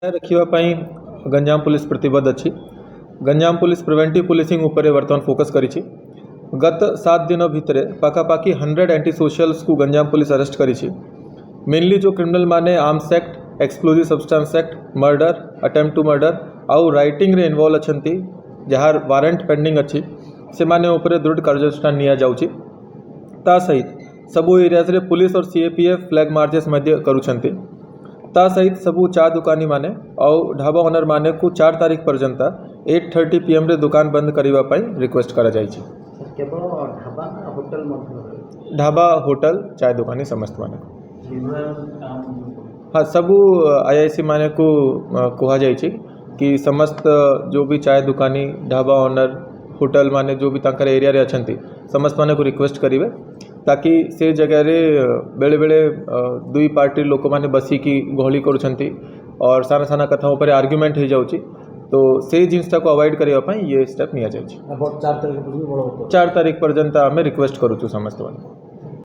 रखापी Ganjam police प्रतिबद्ध अच्छी। Ganjam police preventive policing उपरे वर्तमान फोकस करी। गत 7 दिन भितर पाखापाखी 100 एंटी सोशल्स को गंजाम पुलिस अरेस्ट करी। मेनली जो क्रिमिनल माने arms act, explosive substance act, murder, attempt to murder आउ राइटिंग रे इन्वॉल्व अछंती जहार वारंट पेंडिंग अच्छी से माने उपरे दृढ़ कार्यानुष्ठान निया जाउची। ता सहित सबू एरियाज रे पुलिस और सीएपीएफ फ्लैग मार्चेस मध्य करूछंती। ता सहित सबू चा दुकानी माने और ढाबा ओनर माने को 4 तारीख पर्यंत 8:30 PM रे दुकान बंद करने रिक्वेस्ट करा जाइए। केवल ढाबा होटल ढाबा होटल चाय दुकानी समस्त माने हाँ सबू आईआईसी माने को कहा जाइए कि समस्त जो भी चाय दुकानी ढाबा ओनर होटल माने जो भी तांकर एरिया रे अछंती समस्त माने को रिक्वेस्ट करिवे ताकि से जगह रे बेले बेले दुई पार्टी लोक माने बसी की गहली करुछंती और साना साना कथाओं पर आर्ग्यूमेंट हो जाउची। तो से जिनटा को अवॉइड करिया पई ये स्टेप निया जाइए। 4 तारीख 4 तारीख पर्यंत आमे रिक्वेस्ट करूछु समस्त माने।